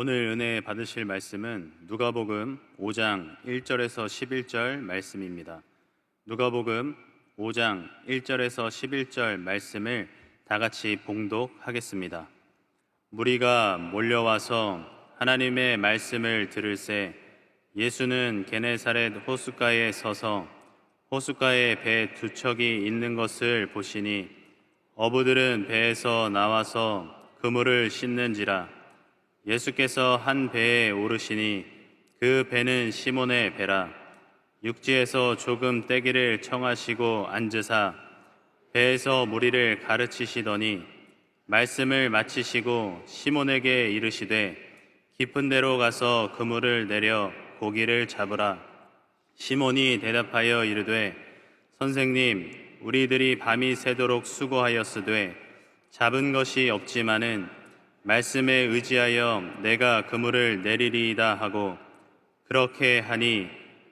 오늘 은혜 받으실 말씀은 누가복음 5장 1절에서 11절 말씀입니다. 누가복음 5장 1절에서 11절 말씀을 다 같이 봉독하겠습니다. 무리가 몰려와서 하나님의 말씀을 들을새 예수는 게네사렛 호숫가에 서서 호숫가에 배 두 척이 있는 것을 보시니 어부들은 배에서 나와서 그물을 씻는지라. 예수께서 한 배에 오르시니 그 배는 시몬의 배라. 육지에서 조금 떼기를 청하시고 앉으사 배에서 무리를 가르치시더니 말씀을 마치시고 시몬에게 이르시되 깊은 데로 가서 그물을 내려 고기를 잡으라. 시몬이 대답하여 이르되 선생님, 우리들이 밤이 새도록 수고하였으되 잡은 것이 없지만은 말씀에 의지하여 내가 그물을 내리리이다 하고 그렇게 하니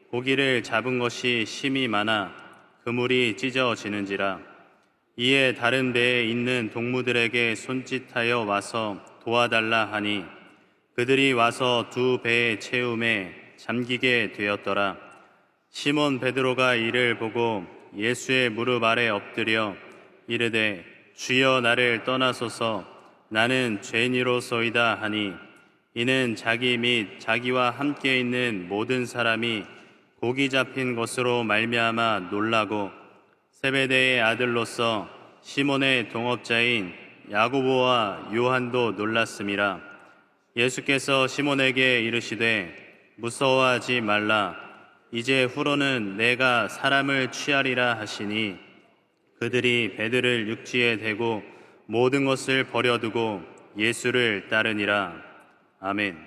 고기를 잡은 것이 심히 많아 그물이 찢어지는지라. 이에 다른 배에 있는 동무들에게 손짓하여 와서 도와달라 하니 그들이 와서 두 배의 채움에 잠기게 되었더라. 시몬 베드로가 이를 보고 예수의 무릎 아래 엎드려 이르되 주여, 나를 떠나소서, 나는 죄인이로소이다 하니 이는 자기 및 자기와 함께 있는 모든 사람이 고기 잡힌 것으로 말미암아 놀라고 세베대의 아들로서 시몬의 동업자인 야고보와 요한도 놀랐음이라. 예수께서 시몬에게 이르시되 무서워하지 말라. 이제 후로는 내가 사람을 취하리라 하시니 그들이 배들을 육지에 대고 모든 것을 버려두고 예수를 따르니라. 아멘.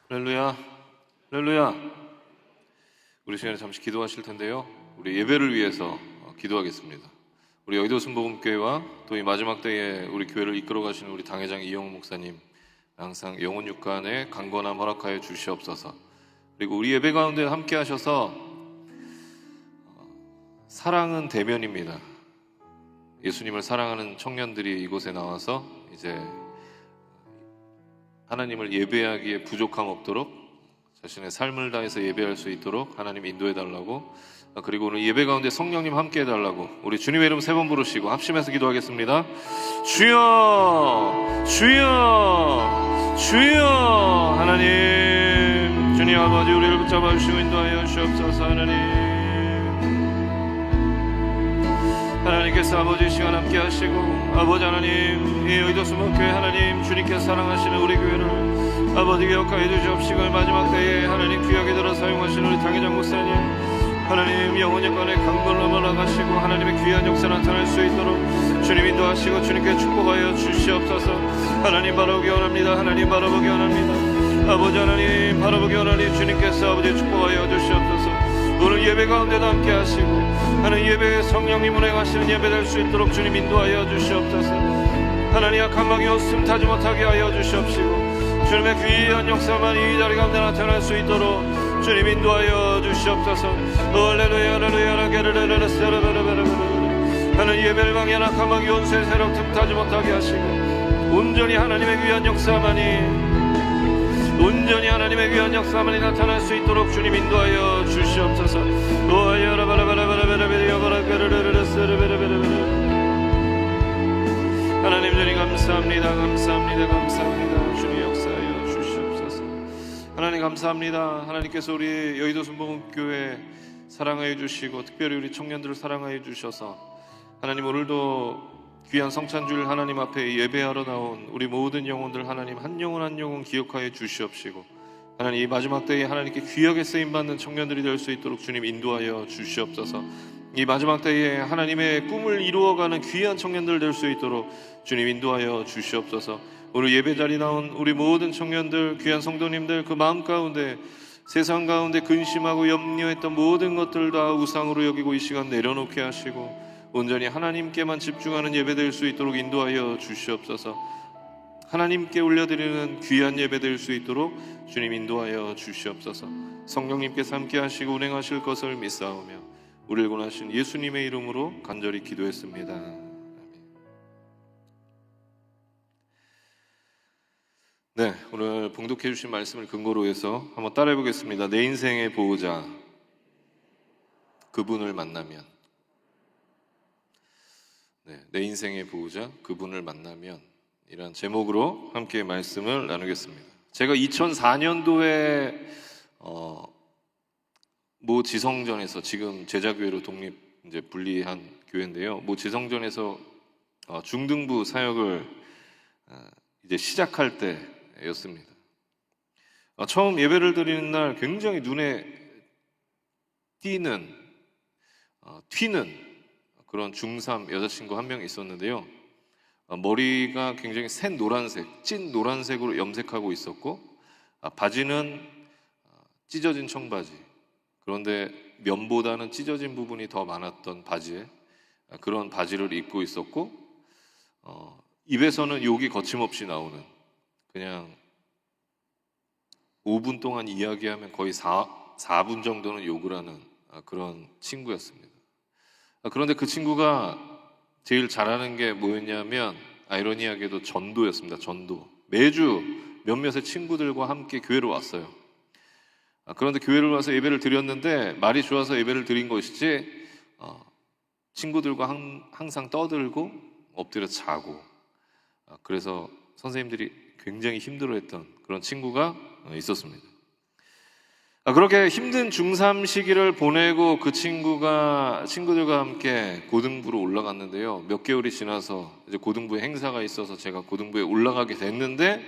할렐루야, 할렐루야. 우리 시간에 잠시 기도하실 텐데요, 우리 예배를 위해서 기도하겠습니다. 우리 여의도 순복음교회와 또 이 마지막 때에 우리 교회를 이끌어 가시는 우리 당회장 이영호 목사님, 항상 영혼 육간에 강건함 허락하여 주시옵소서. 그리고 우리 예배 가운데 함께 하셔서 사랑은 대면입니다. 예수님을 사랑하는 청년들이 이곳에 나와서 이제 하나님을 예배하기에 부족함 없도록 자신의 삶을 다해서 예배할 수 있도록 하나님 인도해 달라고, 그리고 오늘 예배 가운데 성령님 함께 해달라고 우리 주님의 이름 3번 부르시고 합심해서 기도하겠습니다. 주여, 주여, 주여. 하나님, 주님 아버지, 우리를 붙잡아 주시고 인도하여 주옵소서. 하나님께서 아버지 시간 함께 하시고, 아버지 하나님, 이 여의도 순복음교회 하나님, 주님께서 사랑하시는 우리 교회를 아버지 기억하여 주시옵시고, 마지막 때에 하나님 귀하게 들어 사용하시는 우리 당회장 목사님, 하나님 영혼의 관에 강건함을 허락하시고 하나님의 귀한 역사 나타날 수 있도록 주님 인도하시고 주님께 축복하여 주시옵소서. 하나님 바라보기 원합니다. 하나님 바라보기 원합니다. 아버지 하나님 바라보기 원하니 주님께서 아버지 축복하여 주시옵소서. 오늘 예배 가운데도 함께 하시고 하나님 예배에 성령님 운행하시는 예배 될 수 있도록 주님 인도하여 주시옵소서. 하나님 악한 마귀 없음 타지 못하게 하여 주시옵시고 주님의 귀한 역사만이 이 자리 가운데 나타날 수 있도록 주님 인도하여 주시옵소서. 할렐루야, 할렐루야, 하나님 예배를 방해한 악한 마귀 원수의 세력 틈타지 못하게 하시고 온전히 하나님의 귀한 역사만이 온전히 하나님의 귀한 역사만이 나타날 수 있도록 주님 인도하여 주시옵소서. 하나님 주님 감사합니다. 감사합니다. 감사합니다. 주님 역사하여 주시옵소서. 하나님 감사합니다. 하나님께서 우리 여의도 순복음교회 사랑하여 주시고 특별히 우리 청년들을 사랑하여 주셔서 하나님 오늘도 귀한 성찬주일 하나님 앞에 예배하러 나온 우리 모든 영혼들 하나님 한 영혼 한 영혼 기억하여 주시옵시고 하나님 이 마지막 때에 하나님께 귀하게 쓰임받는 청년들이 될 수 있도록 주님 인도하여 주시옵소서. 이 마지막 때에 하나님의 꿈을 이루어가는 귀한 청년들 될 수 있도록 주님 인도하여 주시옵소서. 오늘 예배 자리 나온 우리 모든 청년들 귀한 성도님들 그 마음 가운데 세상 가운데 근심하고 염려했던 모든 것들 다 우상으로 여기고 이 시간 내려놓게 하시고 온전히 하나님께만 집중하는 예배 될 수 있도록 인도하여 주시옵소서. 하나님께 올려드리는 귀한 예배 될 수 있도록 주님 인도하여 주시옵소서. 성령님께서 함께 하시고 운행하실 것을 믿사오며 우리를 권하신 예수님의 이름으로 간절히 기도했습니다. 네, 오늘 봉독해 주신 말씀을 근거로 해서 한번 따라해 보겠습니다. 내 인생의 보호자, 그분을 만나면. 네, 내 인생의 보호자, 그분을 만나면, 이런 제목으로 함께 말씀을 나누겠습니다. 제가 2004년도에 모 지성전에서, 지금 제자교회로 이제 분리한 교회인데요, 모 지성전에서 중등부 사역을 이제 시작할 때였습니다. 처음 예배를 드리는 날 굉장히 눈에 튀는 그런 중3 여자친구 한 명 있었는데요. 머리가 굉장히 찐 노란색으로 염색하고 있었고, 바지는 찢어진 청바지, 그런데 면보다는 찢어진 부분이 더 많았던 바지에 그런 바지를 입고 있었고, 입에서는 욕이 거침없이 나오는, 그냥 5분 동안 이야기하면 거의 4분 정도는 욕을 하는 그런 친구였습니다. 그런데 그 친구가 제일 잘하는 게 뭐였냐면, 아이러니하게도 전도였습니다. 전도. 매주 몇몇의 친구들과 함께 교회로 왔어요. 그런데 교회를 와서 예배를 드렸는데 말이 좋아서 예배를 드린 것이지, 친구들과 항상 떠들고 엎드려 자고, 그래서 선생님들이 굉장히 힘들어했던 그런 친구가 있었습니다. 그렇게 힘든 중3 시기를 보내고 그 친구들과 함께 고등부로 올라갔는데요. 몇 개월이 지나서 이제 고등부에 행사가 있어서 제가 고등부에 올라가게 됐는데,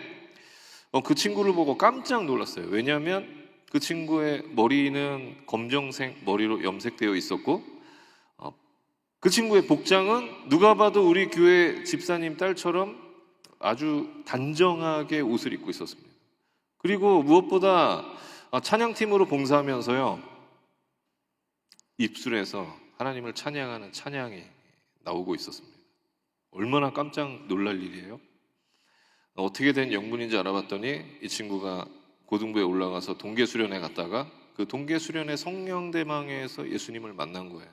그 친구를 보고 깜짝 놀랐어요. 왜냐하면 그 친구의 머리는 검정색 머리로 염색되어 있었고, 그 친구의 복장은 누가 봐도 우리 교회 집사님 딸처럼 아주 단정하게 옷을 입고 있었습니다. 그리고 무엇보다 찬양팀으로 봉사하면서요, 입술에서 하나님을 찬양하는 찬양이 나오고 있었습니다. 얼마나 깜짝 놀랄 일이에요. 어떻게 된 영문인지 알아봤더니 이 친구가 고등부에 올라가서 동계수련회 갔다가 그 동계수련회 성령대망회에서 예수님을 만난 거예요.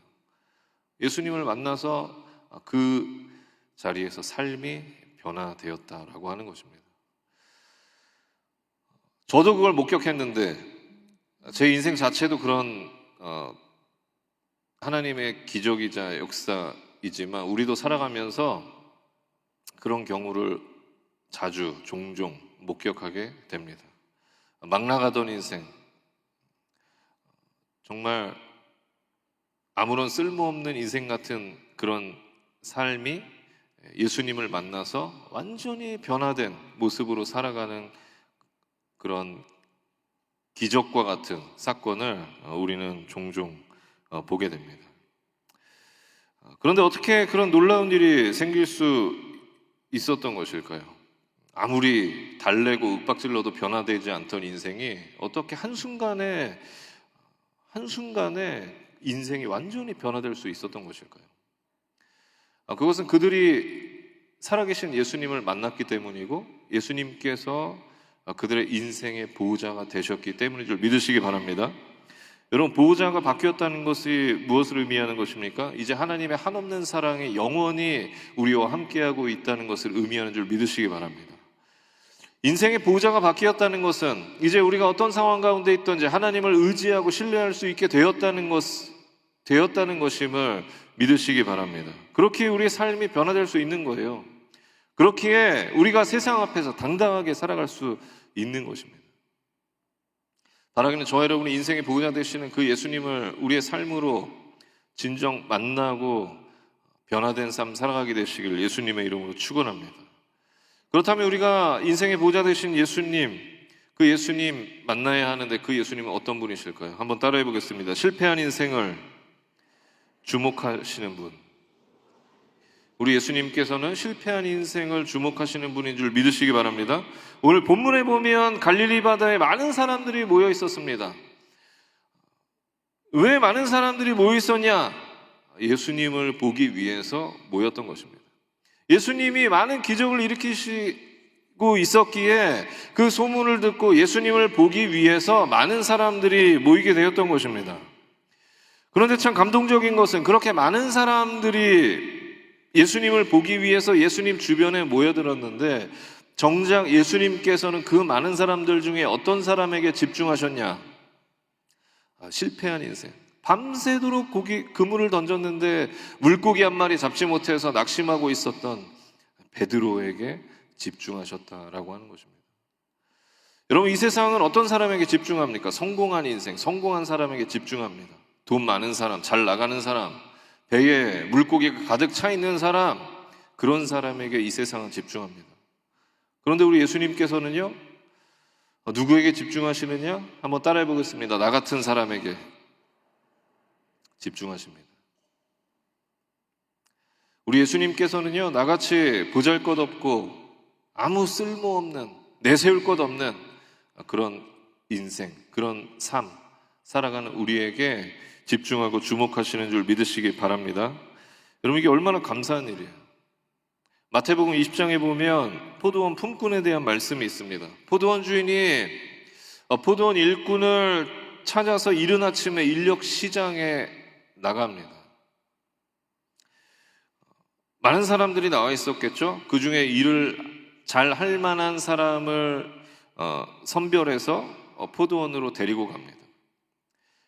예수님을 만나서 그 자리에서 삶이 변화되었다라고 하는 것입니다. 저도 그걸 목격했는데, 제 인생 자체도 그런 하나님의 기적이자 역사이지만 우리도 살아가면서 그런 경우를 종종 목격하게 됩니다. 막 나가던 인생, 정말 아무런 쓸모없는 인생 같은 그런 삶이 예수님을 만나서 완전히 변화된 모습으로 살아가는 그런 기적과 같은 사건을 우리는 종종 보게 됩니다. 그런데 어떻게 그런 놀라운 일이 생길 수 있었던 것일까요? 아무리 달래고 윽박질러도 변화되지 않던 인생이 어떻게 한순간에 인생이 완전히 변화될 수 있었던 것일까요? 그것은 그들이 살아계신 예수님을 만났기 때문이고, 예수님께서 그들의 인생의 보호자가 되셨기 때문인 줄 믿으시기 바랍니다. 여러분, 보호자가 바뀌었다는 것이 무엇을 의미하는 것입니까? 이제 하나님의 한없는 사랑이 영원히 우리와 함께하고 있다는 것을 의미하는 줄 믿으시기 바랍니다. 인생의 보호자가 바뀌었다는 것은 이제 우리가 어떤 상황 가운데 있든지 하나님을 의지하고 신뢰할 수 있게 되었다는 것임을 믿으시기 바랍니다. 그렇게 우리의 삶이 변화될 수 있는 거예요. 그렇기에 우리가 세상 앞에서 당당하게 살아갈 수 있는 것입니다. 바라기는 저와 여러분이 인생의 보호자 되시는 그 예수님을 우리의 삶으로 진정 만나고 변화된 삶 살아가게 되시길 예수님의 이름으로 축원합니다. 그렇다면 우리가 인생의 보호자 되신 예수님, 그 예수님 만나야 하는데 그 예수님은 어떤 분이실까요? 한번 따라해 보겠습니다. 실패한 인생을 주목하시는 분. 우리 예수님께서는 실패한 인생을 주목하시는 분인 줄 믿으시기 바랍니다. 오늘 본문에 보면 갈릴리 바다에 많은 사람들이 모여 있었습니다. 왜 많은 사람들이 모여 있었냐? 예수님을 보기 위해서 모였던 것입니다. 예수님이 많은 기적을 일으키시고 있었기에 그 소문을 듣고 예수님을 보기 위해서 많은 사람들이 모이게 되었던 것입니다. 그런데 참 감동적인 것은 그렇게 많은 사람들이 예수님을 보기 위해서 예수님 주변에 모여들었는데 정작 예수님께서는 그 많은 사람들 중에 어떤 사람에게 집중하셨냐? 실패한 인생. 밤새도록 그물을 던졌는데 물고기 한 마리 잡지 못해서 낙심하고 있었던 베드로에게 집중하셨다라고 하는 것입니다. 여러분, 이 세상은 어떤 사람에게 집중합니까? 성공한 인생, 성공한 사람에게 집중합니다. 돈 많은 사람, 잘 나가는 사람, 배에 물고기가 가득 차 있는 사람, 그런 사람에게 이 세상은 집중합니다. 그런데 우리 예수님께서는요, 누구에게 집중하시느냐? 한번 따라해 보겠습니다. 나 같은 사람에게 집중하십니다. 우리 예수님께서는요, 나같이 보잘것없고 아무 쓸모없는, 내세울 것 없는 그런 인생, 그런 삶 살아가는 우리에게 집중하고 주목하시는 줄 믿으시기 바랍니다. 여러분, 이게 얼마나 감사한 일이에요. 마태복음 20장에 보면 포도원 품꾼에 대한 말씀이 있습니다. 포도원 주인이 포도원 일꾼을 찾아서 이른 아침에 인력 시장에 나갑니다. 많은 사람들이 나와 있었겠죠. 그 중에 일을 잘 할 만한 사람을 선별해서 포도원으로 데리고 갑니다.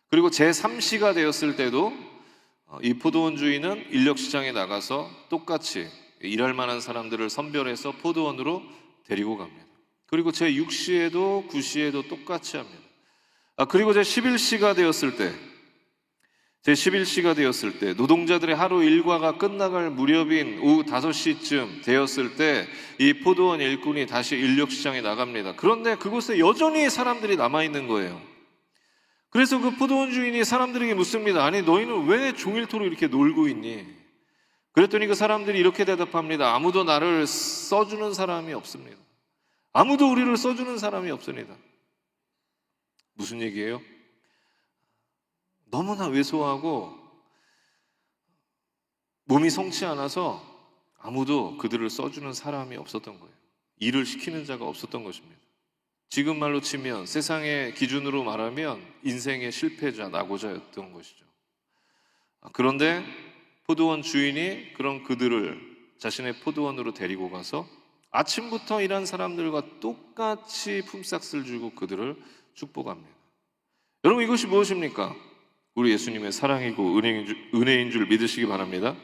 그리고 제3시가 되었을 때도 이 포도원 주인은 인력 시장에 나가서 똑같이 일할 만한 사람들을 선별해서 포도원으로 데리고 갑니다. 그리고 제6시에도 9시에도 똑같이 합니다. 그리고 제11시가 되었을 때 노동자들의 하루 일과가 끝나갈 무렵인 오후 5시쯤 되었을 때 이 포도원 일꾼이 다시 인력 시장에 나갑니다. 그런데 그곳에 여전히 사람들이 남아있는 거예요. 그래서 그 포도원 주인이 사람들에게 묻습니다. 아니, 너희는 왜 종일토록 이렇게 놀고 있니? 그랬더니 그 사람들이 이렇게 대답합니다. 아무도 나를 써주는 사람이 없습니다. 아무도 우리를 써주는 사람이 없습니다. 무슨 얘기예요? 너무나 왜소하고 몸이 성치 않아서 아무도 그들을 써주는 사람이 없었던 거예요. 일을 시키는 자가 없었던 것입니다. 지금 말로 치면, 세상의 기준으로 말하면 인생의 실패자, 낙오자였던 것이죠. 그런데 포도원 주인이 그런 그들을 자신의 포도원으로 데리고 가서 아침부터 일한 사람들과 똑같이 품삯을 주고 그들을 축복합니다. 여러분, 이것이 무엇입니까? 우리 예수님의 사랑이고 은혜인 줄 믿으시기 바랍니다.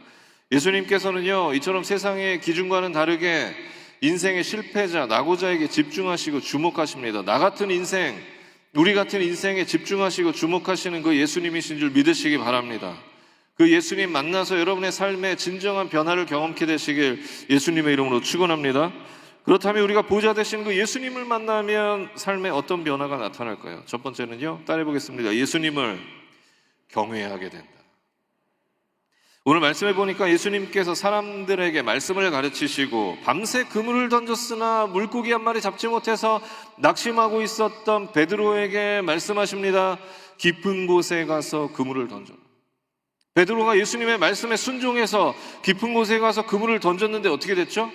예수님께서는요, 이처럼 세상의 기준과는 다르게 인생의 실패자, 낙오자에게 집중하시고 주목하십니다. 나 같은 인생, 우리 같은 인생에 집중하시고 주목하시는 그 예수님이신 줄 믿으시기 바랍니다. 그 예수님 만나서 여러분의 삶에 진정한 변화를 경험케 되시길 예수님의 이름으로 축원합니다. 그렇다면 우리가 보좌 되신 그 예수님을 만나면 삶에 어떤 변화가 나타날까요? 첫 번째는요, 따라해 보겠습니다. 예수님을 경외하게 된다. 오늘 말씀해 보니까 예수님께서 사람들에게 말씀을 가르치시고 밤새 그물을 던졌으나 물고기 한 마리 잡지 못해서 낙심하고 있었던 베드로에게 말씀하십니다. 깊은 곳에 가서 그물을 던져라. 베드로가 예수님의 말씀에 순종해서 깊은 곳에 가서 그물을 던졌는데 어떻게 됐죠?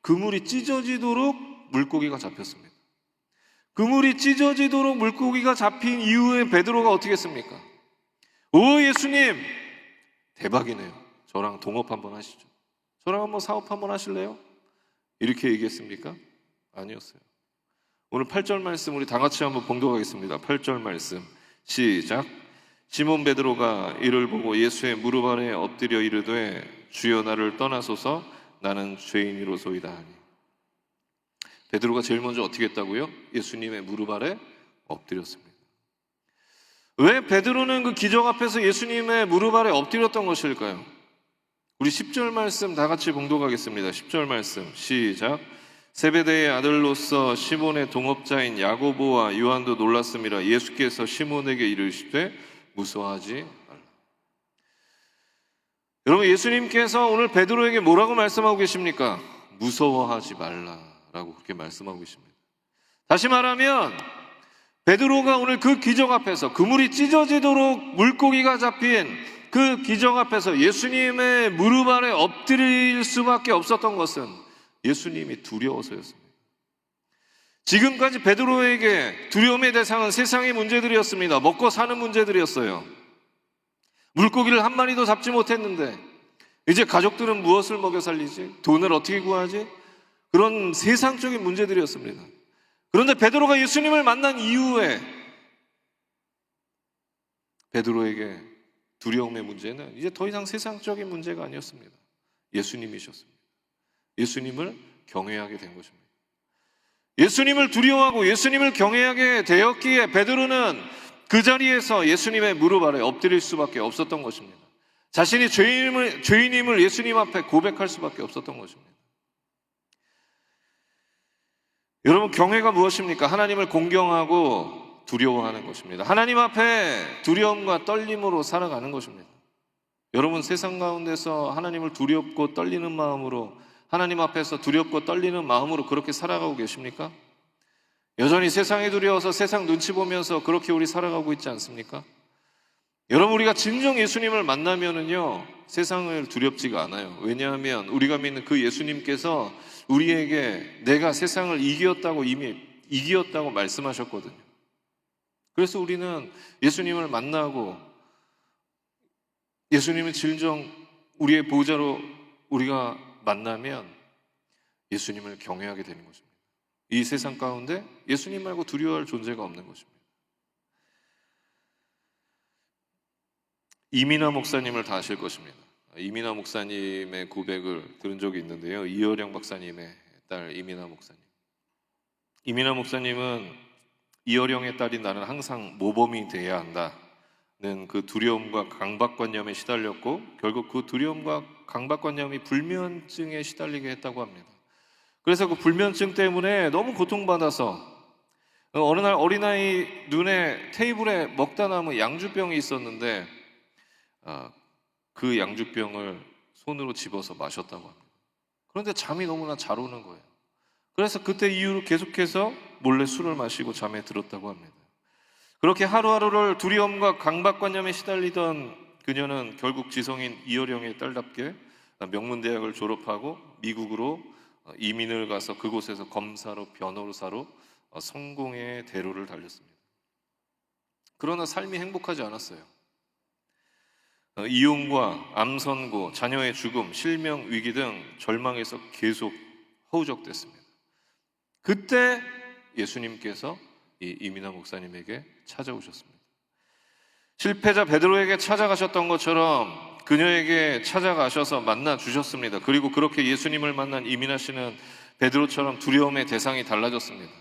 그물이 찢어지도록 물고기가 잡혔습니다. 그물이 찢어지도록 물고기가 잡힌 이후에 베드로가 어떻게 했습니까? 오, 예수님! 대박이네요. 저랑 동업 한번 하시죠. 저랑 한번 사업 한번 하실래요? 이렇게 얘기했습니까? 아니었어요. 오늘 8절 말씀 우리 다 같이 한번 봉독하겠습니다. 8절 말씀 시작. 시몬 베드로가 이를 보고 예수의 무릎 아래 엎드려 이르되 주여 나를 떠나소서 나는 죄인이로소이다 하니. 베드로가 제일 먼저 어떻게 했다고요? 예수님의 무릎 아래 엎드렸습니다. 왜 베드로는 그 기적 앞에서 예수님의 무릎 아래 엎드렸던 것일까요? 우리 10절 말씀 다 같이 봉독하겠습니다. 10절 말씀 시작. 세베대의 아들로서 시몬의 동업자인 야고보와 요한도 놀랐음이라. 예수께서 시몬에게 이르시되 무서워하지 말라. 여러분, 예수님께서 오늘 베드로에게 뭐라고 말씀하고 계십니까? 무서워하지 말라라고 그렇게 말씀하고 계십니다. 다시 말하면 베드로가 오늘 그 기적 앞에서, 그물이 찢어지도록 물고기가 잡힌 그 기적 앞에서 예수님의 무릎 아래 엎드릴 수밖에 없었던 것은 예수님이 두려워서였습니다. 지금까지 베드로에게 두려움의 대상은 세상의 문제들이었습니다. 먹고 사는 문제들이었어요. 물고기를 한 마리도 잡지 못했는데 이제 가족들은 무엇을 먹여 살리지? 돈을 어떻게 구하지? 그런 세상적인 문제들이었습니다. 그런데 베드로가 예수님을 만난 이후에 베드로에게 두려움의 문제는 이제 더 이상 세상적인 문제가 아니었습니다. 예수님이셨습니다. 예수님을 경외하게 된 것입니다. 예수님을 두려워하고 예수님을 경외하게 되었기에 베드로는 그 자리에서 예수님의 무릎 아래 엎드릴 수밖에 없었던 것입니다. 자신이 죄인임을 예수님 앞에 고백할 수밖에 없었던 것입니다. 여러분, 경외가 무엇입니까? 하나님을 공경하고 두려워하는 것입니다. 하나님 앞에 두려움과 떨림으로 살아가는 것입니다. 여러분, 세상 가운데서 하나님을 두렵고 떨리는 마음으로, 하나님 앞에서 두렵고 떨리는 마음으로 그렇게 살아가고 계십니까? 여전히 세상에 두려워서 세상 눈치 보면서 그렇게 우리 살아가고 있지 않습니까? 여러분, 우리가 진정 예수님을 만나면은요, 세상을 두렵지가 않아요. 왜냐하면 우리가 믿는 그 예수님께서 우리에게 내가 세상을 이기었다고 이미 이기었다고 말씀하셨거든요. 그래서 우리는 예수님을 만나고 예수님을 진정 우리의 보호자로 우리가 만나면 예수님을 경외하게 되는 것입니다. 이 세상 가운데 예수님 말고 두려워할 존재가 없는 것입니다. 이민하 목사님을 다 아실 것입니다. 이민하 목사님의 고백을 들은 적이 있는데요. 이어령 박사님의 딸 이민하 목사님. 이민하 목사님은 이어령의 딸인 나는 항상 모범이 돼야 한다는 그 두려움과 강박관념에 시달렸고 결국 그 두려움과 강박관념이 불면증에 시달리게 했다고 합니다. 그래서 그 불면증 때문에 너무 고통받아서 어느 날 어린아이 눈에 테이블에 먹다 남은 양주병이 있었는데 그 양주병을 손으로 집어서 마셨다고 합니다. 그런데 잠이 너무나 잘 오는 거예요. 그래서 그때 이후로 계속해서 몰래 술을 마시고 잠에 들었다고 합니다. 그렇게 하루하루를 두려움과 강박관념에 시달리던 그녀는 결국 지성인 이어령의 딸답게 명문대학을 졸업하고 미국으로 이민을 가서 그곳에서 검사로 변호사로 성공의 대로를 달렸습니다. 그러나 삶이 행복하지 않았어요. 이혼과 암 선고, 자녀의 죽음, 실명 위기 등 절망에서 계속 허우적댔습니다. 그때 예수님께서 이 이민하 목사님에게 찾아오셨습니다. 실패자 베드로에게 찾아가셨던 것처럼 그녀에게 찾아가셔서 만나 주셨습니다. 그리고 그렇게 예수님을 만난 이민하 씨는 베드로처럼 두려움의 대상이 달라졌습니다.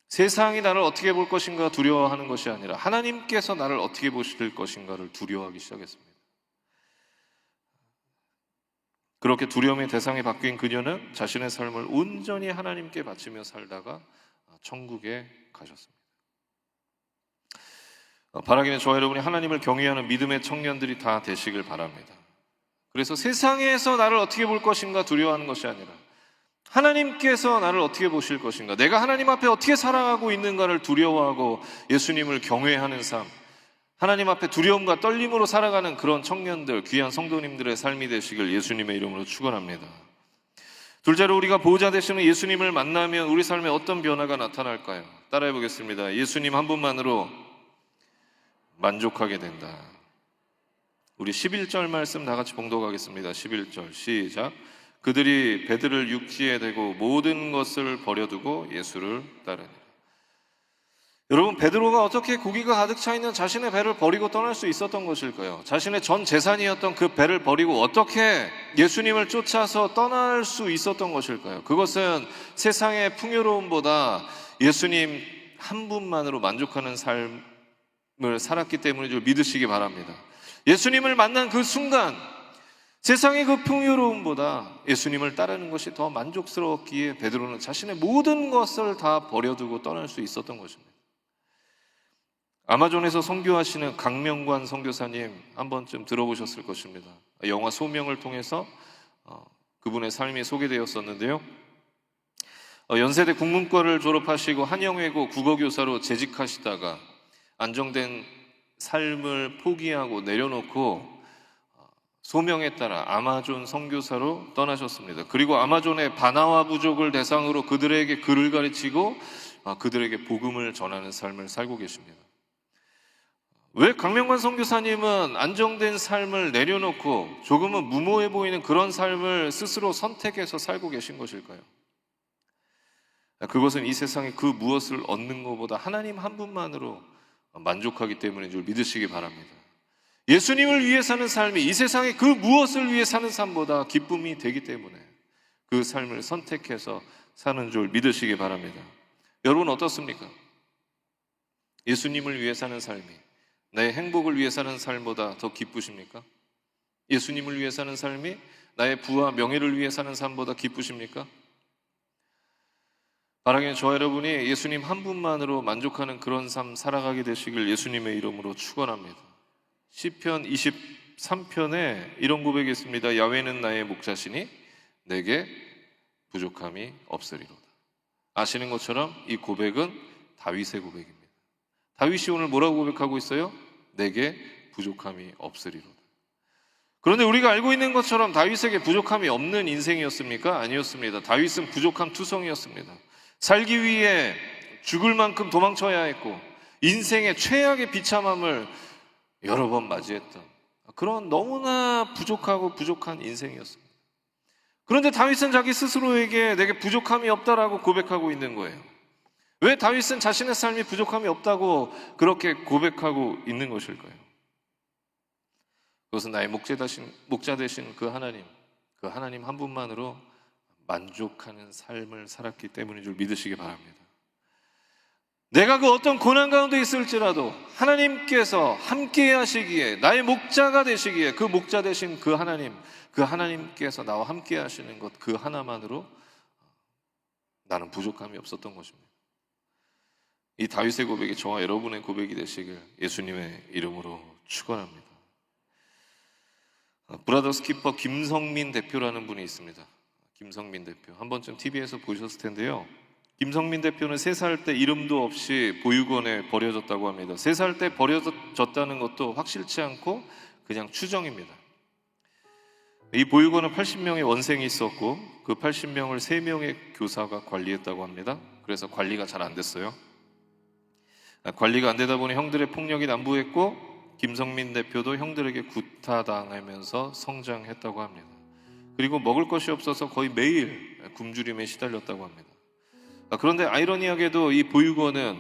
세상이 나를 어떻게 볼 것인가 두려워하는 것이 아니라 하나님께서 나를 어떻게 보실 것인가를 두려워하기 시작했습니다. 그렇게 두려움의 대상이 바뀐 그녀는 자신의 삶을 온전히 하나님께 바치며 살다가 천국에 가셨습니다. 바라기는 저와 여러분이 하나님을 경외하는 믿음의 청년들이 다 되시길 바랍니다. 그래서 세상에서 나를 어떻게 볼 것인가 두려워하는 것이 아니라 하나님께서 나를 어떻게 보실 것인가, 내가 하나님 앞에 어떻게 살아가고 있는가를 두려워하고 예수님을 경외하는 삶, 하나님 앞에 두려움과 떨림으로 살아가는 그런 청년들, 귀한 성도님들의 삶이 되시길 예수님의 이름으로 축원합니다. 둘째로, 우리가 보호자 되시는 예수님을 만나면 우리 삶에 어떤 변화가 나타날까요? 따라해 보겠습니다. 예수님 한 분만으로 만족하게 된다. 우리 11절 말씀 다 같이 봉독하겠습니다. 11절 시작. 그들이 배들을 육지에 대고 모든 것을 버려두고 예수를 따르니라. 여러분, 베드로가 어떻게 고기가 가득 차 있는 자신의 배를 버리고 떠날 수 있었던 것일까요? 자신의 전 재산이었던 그 배를 버리고 어떻게 예수님을 쫓아서 떠날 수 있었던 것일까요? 그것은 세상의 풍요로움보다 예수님 한 분만으로 만족하는 삶을 살았기 때문인 줄 믿으시기 바랍니다. 예수님을 만난 그 순간 세상의 그 풍요로움보다 예수님을 따르는 것이 더 만족스러웠기에 베드로는 자신의 모든 것을 다 버려두고 떠날 수 있었던 것입니다. 아마존에서 선교하시는 강명관 선교사님 한 번쯤 들어보셨을 것입니다. 영화 소명을 통해서 그분의 삶이 소개되었었는데요. 연세대 국문과를 졸업하시고 한영외고 국어교사로 재직하시다가 안정된 삶을 포기하고 내려놓고 소명에 따라 아마존 선교사로 떠나셨습니다. 그리고 아마존의 바나와 부족을 대상으로 그들에게 글을 가르치고 그들에게 복음을 전하는 삶을 살고 계십니다. 왜 강명관 선교사님은 안정된 삶을 내려놓고 조금은 무모해 보이는 그런 삶을 스스로 선택해서 살고 계신 것일까요? 그것은 이 세상에 그 무엇을 얻는 것보다 하나님 한 분만으로 만족하기 때문인 줄 믿으시기 바랍니다. 예수님을 위해 사는 삶이 이 세상에 그 무엇을 위해 사는 삶보다 기쁨이 되기 때문에 그 삶을 선택해서 사는 줄 믿으시기 바랍니다. 여러분 어떻습니까? 예수님을 위해 사는 삶이 나의 행복을 위해 사는 삶보다 더 기쁘십니까? 예수님을 위해 사는 삶이 나의 부와 명예를 위해 사는 삶보다 기쁘십니까? 바라기는 저와 여러분이 예수님 한 분만으로 만족하는 그런 삶 살아가게 되시길 예수님의 이름으로 축원합니다. 시편 23편에 이런 고백이 있습니다. 야훼는 나의 목자시니 내게 부족함이 없으리로다. 아시는 것처럼 이 고백은 다윗의 고백입니다. 다윗이 오늘 뭐라고 고백하고 있어요? 내게 부족함이 없으리로다. 그런데 우리가 알고 있는 것처럼 다윗에게 부족함이 없는 인생이었습니까? 아니었습니다. 다윗은 부족함 투성이었습니다. 살기 위해 죽을 만큼 도망쳐야 했고 인생의 최악의 비참함을 여러 번 맞이했던 그런 너무나 부족하고 부족한 인생이었습니다. 그런데 다윗은 자기 스스로에게 내게 부족함이 없다라고 고백하고 있는 거예요. 왜 다윗은 자신의 삶이 부족함이 없다고 그렇게 고백하고 있는 것일까요? 그것은 나의 목자 되신 그 하나님 한 분만으로 만족하는 삶을 살았기 때문인 줄 믿으시기 바랍니다. 내가 그 어떤 고난 가운데 있을지라도 하나님께서 함께 하시기에 나의 목자가 되시기에 그 목자 되신 그 하나님께서 나와 함께 하시는 것 그 하나만으로 나는 부족함이 없었던 것입니다. 이 다윗의 고백이 저와 여러분의 고백이 되시길 예수님의 이름으로 축원합니다. 브라더스 키퍼 김성민 대표라는 분이 있습니다. 김성민 대표 한 번쯤 TV에서 보셨을 텐데요. 김성민 대표는 3살 때 이름도 없이 보육원에 버려졌다고 합니다. 3살 때 버려졌다는 것도 확실치 않고 그냥 추정입니다. 이 보육원은 80명의 원생이 있었고 그 80명을 3명의 교사가 관리했다고 합니다. 그래서 관리가 잘 안 됐어요. 관리가 안 되다 보니 형들의 폭력이 난무했고 김성민 대표도 형들에게 구타당하면서 성장했다고 합니다. 그리고 먹을 것이 없어서 거의 매일 굶주림에 시달렸다고 합니다. 그런데 아이러니하게도 이 보육원은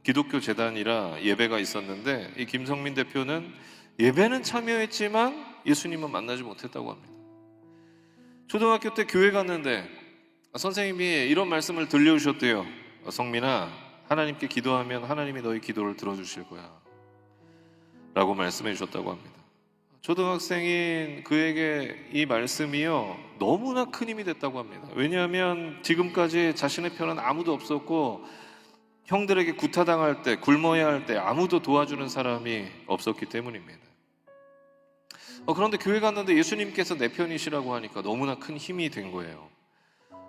기독교 재단이라 예배가 있었는데 이 김성민 대표는 예배는 참여했지만 예수님은 만나지 못했다고 합니다. 초등학교 때 교회 갔는데 선생님이 이런 말씀을 들려주셨대요. 성민아, 하나님께 기도하면 하나님이 너희 기도를 들어주실 거야 라고 말씀해 주셨다고 합니다. 초등학생인 그에게 이 말씀이요 너무나 큰 힘이 됐다고 합니다. 왜냐하면 지금까지 자신의 편은 아무도 없었고 형들에게 구타당할 때 굶어야 할 때 아무도 도와주는 사람이 없었기 때문입니다. 그런데 교회 갔는데 예수님께서 내 편이시라고 하니까 너무나 큰 힘이 된 거예요.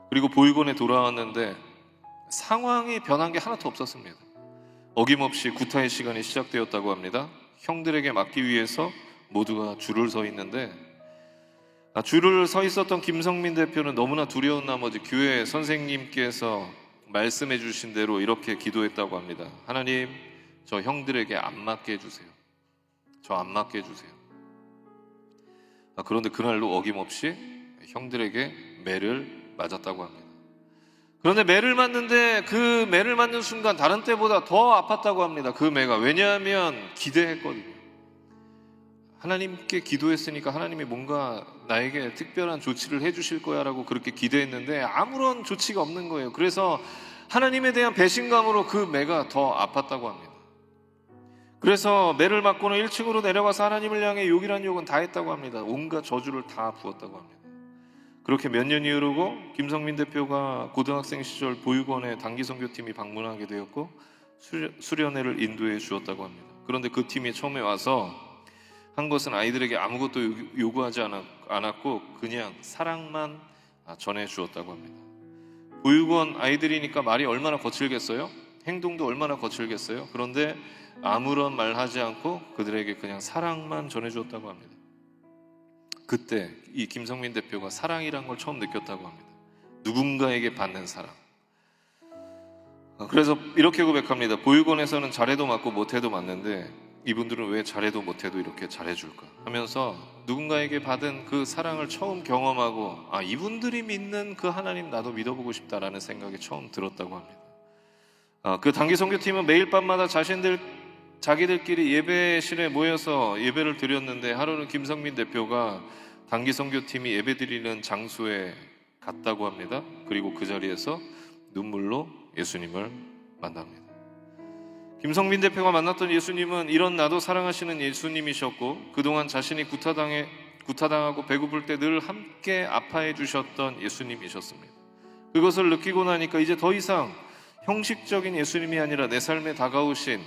그리고 보육원에 돌아왔는데 상황이 변한 게 하나도 없었습니다. 어김없이 구타의 시간이 시작되었다고 합니다. 형들에게 맞기 위해서 모두가 줄을 서 있는데 줄을 서 있었던 김성민 대표는 너무나 두려운 나머지 교회 선생님께서 말씀해 주신 대로 이렇게 기도했다고 합니다. 하나님, 저 형들에게 안 맞게 해주세요. 저 안 맞게 해주세요. 그런데 그날로 어김없이 형들에게 매를 맞았다고 합니다. 그런데 매를 맞는데 그 매를 맞는 순간 다른 때보다 더 아팠다고 합니다. 그 매가. 왜냐하면 기대했거든요. 하나님께 기도했으니까 하나님이 뭔가 나에게 특별한 조치를 해주실 거야 라고 그렇게 기대했는데 아무런 조치가 없는 거예요. 그래서 하나님에 대한 배신감으로 그 매가 더 아팠다고 합니다. 그래서 매를 맞고는 1층으로 내려가서 하나님을 향해 욕이란 욕은 다 했다고 합니다. 온갖 저주를 다 부었다고 합니다. 그렇게 몇 년이 흐르고 김성민 대표가 고등학생 시절 보육원에 단기선교팀이 방문하게 되었고 수련회를 인도해 주었다고 합니다. 그런데 그 팀이 처음에 와서 한 것은 아이들에게 아무것도 요구하지 않았고 그냥 사랑만 전해 주었다고 합니다. 보육원 아이들이니까 말이 얼마나 거칠겠어요? 행동도 얼마나 거칠겠어요? 그런데 아무런 말 하지 않고 그들에게 그냥 사랑만 전해 주었다고 합니다. 그때 이 김성민 대표가 사랑이란 걸 처음 느꼈다고 합니다. 누군가에게 받는 사랑. 그래서 이렇게 고백합니다. 보육원에서는 잘해도 맞고 못해도 맞는데 이분들은 왜 잘해도 못해도 이렇게 잘해줄까 하면서 누군가에게 받은 그 사랑을 처음 경험하고, 이분들이 믿는 그 하나님 나도 믿어보고 싶다라는 생각이 처음 들었다고 합니다. 그 단기 선교팀은 매일 밤마다 자기들끼리 예배실에 모여서 예배를 드렸는데, 하루는 김성민 대표가 단기 선교팀이 예배 드리는 장소에 갔다고 합니다. 그리고 그 자리에서 눈물로 예수님을 만납니다. 김성민 대표가 만났던 예수님은 이런 나도 사랑하시는 예수님이셨고, 그동안 자신이 구타당하고 배고플 때 늘 함께 아파해 주셨던 예수님이셨습니다. 그것을 느끼고 나니까 이제 더 이상 형식적인 예수님이 아니라 내 삶에 다가오신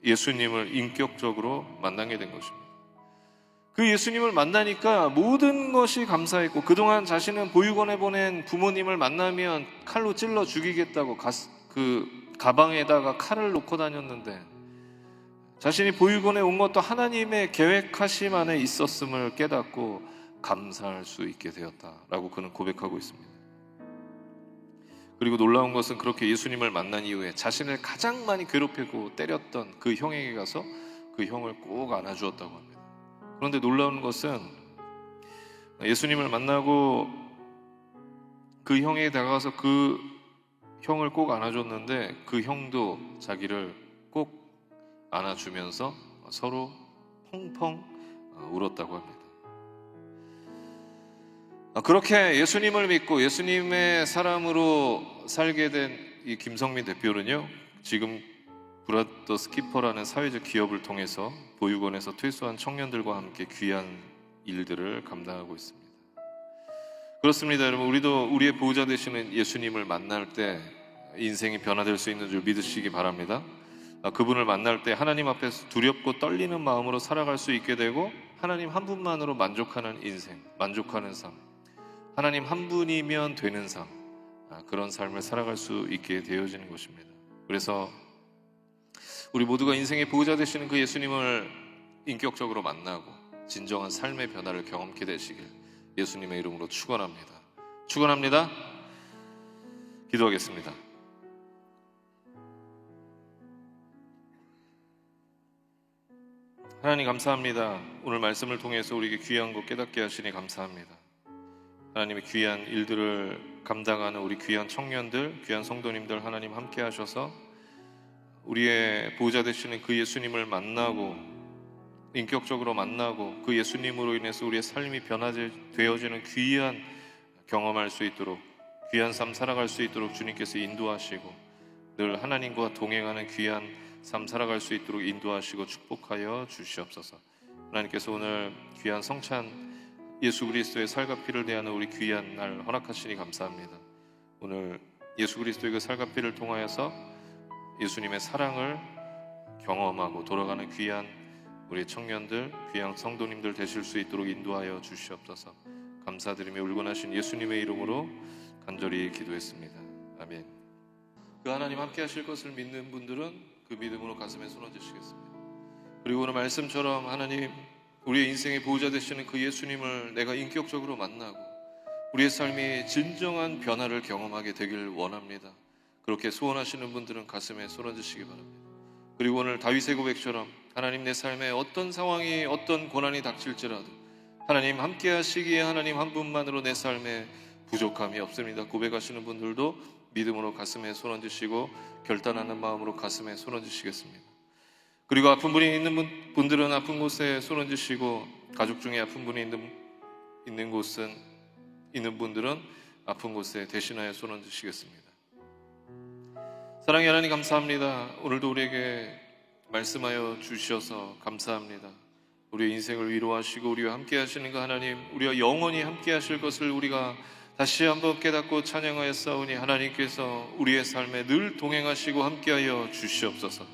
예수님을 인격적으로 만나게 된 것입니다. 그 예수님을 만나니까 모든 것이 감사했고, 그동안 자신은 보육원에 보낸 부모님을 만나면 칼로 찔러 죽이겠다고 그 가방에다가 칼을 놓고 다녔는데, 자신이 보육원에 온 것도 하나님의 계획하심 안에 있었음을 깨닫고 감사할 수 있게 되었다라고 그는 고백하고 있습니다. 그리고 놀라운 것은 그렇게 예수님을 만난 이후에 자신을 가장 많이 괴롭히고 때렸던 그 형에게 가서 그 형을 꼭 안아주었다고 합니다. 그런데 놀라운 것은 예수님을 만나고 그 형에게 다가가서 그 형을 꼭 안아줬는데, 그 형도 자기를 꼭 안아주면서 서로 펑펑 울었다고 합니다. 그렇게 예수님을 믿고 예수님의 사람으로 살게 된 이 김성민 대표는요, 지금 브라더 스키퍼라는 사회적 기업을 통해서 보육원에서 퇴소한 청년들과 함께 귀한 일들을 감당하고 있습니다. 그렇습니다, 여러분. 우리도 우리의 보호자 되시는 예수님을 만날 때 인생이 변화될 수 있는 줄 믿으시기 바랍니다. 그분을 만날 때 하나님 앞에서 두렵고 떨리는 마음으로 살아갈 수 있게 되고, 하나님 한 분만으로 만족하는 인생, 만족하는 삶, 하나님 한 분이면 되는 삶, 그런 삶을 살아갈 수 있게 되어지는 것입니다. 그래서 우리 모두가 인생의 보호자 되시는 그 예수님을 인격적으로 만나고 진정한 삶의 변화를 경험케 되시길 예수님의 이름으로 축원합니다. 축원합니다. 기도하겠습니다. 하나님 감사합니다. 오늘 말씀을 통해서 우리에게 귀한 것 깨닫게 하시니 감사합니다. 하나님의 귀한 일들을 감당하는 우리 귀한 청년들, 귀한 성도님들 하나님 함께 하셔서 우리의 보호자 되시는 그 예수님을 만나고 인격적으로 만나고 그 예수님으로 인해서 우리의 삶이 변화되어지는 귀한 경험할 수 있도록, 귀한 삶 살아갈 수 있도록 주님께서 인도하시고, 늘 하나님과 동행하는 귀한 삶 살아갈 수 있도록 인도하시고 축복하여 주시옵소서. 하나님께서 오늘 귀한 성찬 예수 그리스도의 살과 피를 대하는 우리 귀한 날 허락하시니 감사합니다. 오늘 예수 그리스도의 그 살과 피를 통하여서 예수님의 사랑을 경험하고 돌아가는 귀한 우리 청년들, 귀한 성도님들 되실 수 있도록 인도하여 주시옵소서. 감사드리며 울곤하신 예수님의 이름으로 간절히 기도했습니다. 아멘. 그 하나님 함께 하실 것을 믿는 분들은 그 믿음으로 가슴에 손 얹으시겠습니다. 그리고 오늘 말씀처럼 하나님, 우리의 인생의 보호자 되시는 그 예수님을 내가 인격적으로 만나고 우리의 삶이 진정한 변화를 경험하게 되길 원합니다. 그렇게 소원하시는 분들은 가슴에 손 얹으시기 바랍니다. 그리고 오늘 다윗의 고백처럼 하나님, 내 삶에 어떤 상황이, 어떤 고난이 닥칠지라도 하나님 함께 하시기에 하나님 한 분만으로 내 삶에 부족함이 없습니다. 고백하시는 분들도 믿음으로 가슴에 손 얹으시고 결단하는 마음으로 가슴에 손 얹으시겠습니다. 그리고 아픈 분이 있는 분들은 아픈 곳에 손 얹으시고, 가족 중에 아픈 분이 있는 분들은 아픈 곳에 대신하여 손 얹으시겠습니다. 사랑의 하나님 감사합니다. 오늘도 우리에게 말씀하여 주셔서 감사합니다. 우리의 인생을 위로하시고 우리와 함께 하시는 그 하나님, 우리와 영원히 함께 하실 것을 우리가 다시 한번 깨닫고 찬양하였사오니, 하나님께서 우리의 삶에 늘 동행하시고 함께하여 주시옵소서.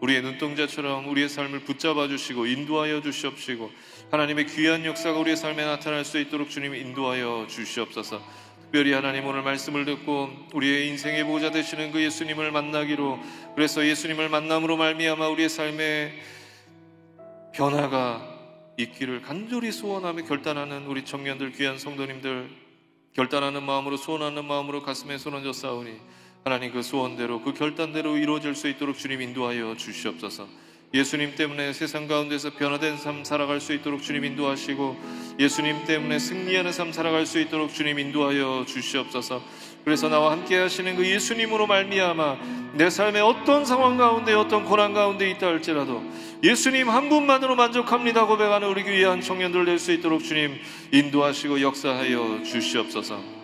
우리의 눈동자처럼 우리의 삶을 붙잡아 주시고 인도하여 주시옵시고, 하나님의 귀한 역사가 우리의 삶에 나타날 수 있도록 주님 인도하여 주시옵소서. 특별히 하나님, 오늘 말씀을 듣고 우리의 인생의 보호자 되시는 그 예수님을 만나기로, 그래서 예수님을 만남으로 말미암아 우리의 삶에 변화가 있기를 간절히 소원하며 결단하는 우리 청년들, 귀한 성도님들, 결단하는 마음으로, 소원하는 마음으로 가슴에 손 얹어 싸우니 하나님, 그 소원대로 그 결단대로 이루어질 수 있도록 주님 인도하여 주시옵소서. 예수님 때문에 세상 가운데서 변화된 삶 살아갈 수 있도록 주님 인도하시고, 예수님 때문에 승리하는 삶 살아갈 수 있도록 주님 인도하여 주시옵소서. 그래서 나와 함께 하시는 그 예수님으로 말미암아 내 삶의 어떤 상황 가운데, 어떤 고난 가운데 있다 할지라도 예수님 한 분만으로 만족합니다 고백하는 우리 귀한 청년들 될 수 있도록 주님 인도하시고 역사하여 주시옵소서.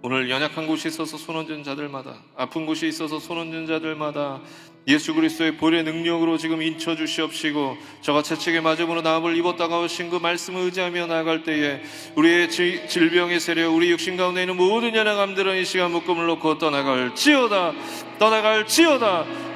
오늘 연약한 곳이 있어서 손 얹은 자들마다, 아픈 곳이 있어서 손 얹은 자들마다 예수 그리스도의 보혈의 능력으로 지금 인쳐 주시옵시고, 저가 채찍에 맞음으로 나음을 입었다가 오신 그 말씀을 의지하며 나아갈 때에 우리의 질병의 세력, 우리 육신 가운데 있는 모든 연약함들은 이 시간 묶음을 놓고 떠나갈지어다.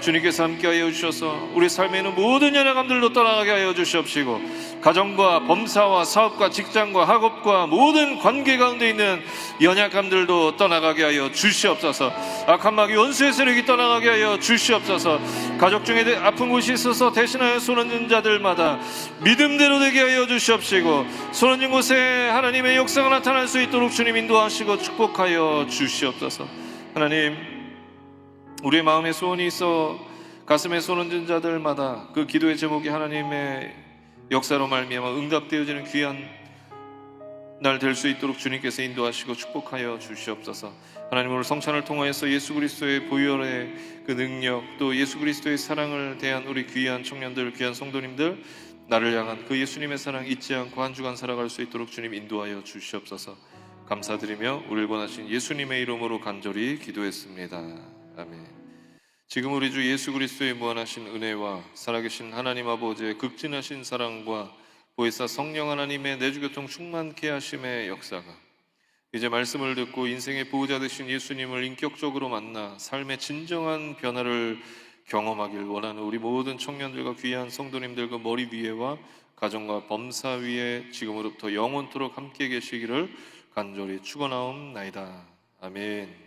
주님께서 함께하여 주셔서 우리 삶에 있는 모든 연약함들도 떠나가게 하여 주시옵시고, 가정과 범사와 사업과 직장과 학업과 모든 관계 가운데 있는 연약함들도 떠나가게 하여 주시옵소서. 악한 마귀 원수의 세력이 떠나가게 하여 주시옵소서. 가족 중에 아픈 곳이 있어서 대신하여 손 얹은 자들마다 믿음대로 되게 하여 주시옵시고, 손 얹은 곳에 하나님의 역사가 나타날 수 있도록 주님 인도하시고 축복하여 주시옵소서. 하나님, 우리의 마음에 소원이 있어 가슴에 손 얹은 자들마다 그 기도의 제목이 하나님의 역사로 말미암아 응답되어지는 귀한 날 될 수 있도록 주님께서 인도하시고 축복하여 주시옵소서. 하나님, 오늘 성찬을 통하여서 예수 그리스도의 보혈의 그 능력, 또 예수 그리스도의 사랑을 대한 우리 귀한 청년들, 귀한 성도님들, 나를 향한 그 예수님의 사랑 잊지 않고 한 주간 살아갈 수 있도록 주님 인도하여 주시옵소서. 감사드리며 우리를 권하신 예수님의 이름으로 간절히 기도했습니다. 아멘. 지금 우리 주 예수 그리스도의 무한하신 은혜와 살아계신 하나님 아버지의 극진하신 사랑과 보혜사 성령 하나님의 내주교통 충만케 하심의 역사가 이제 말씀을 듣고 인생의 보호자 되신 예수님을 인격적으로 만나 삶의 진정한 변화를 경험하길 원하는 우리 모든 청년들과 귀한 성도님들 그 머리 위에와 가정과 범사 위에 지금으로부터 영원토록 함께 계시기를 간절히 축원하옵나이다. 아멘.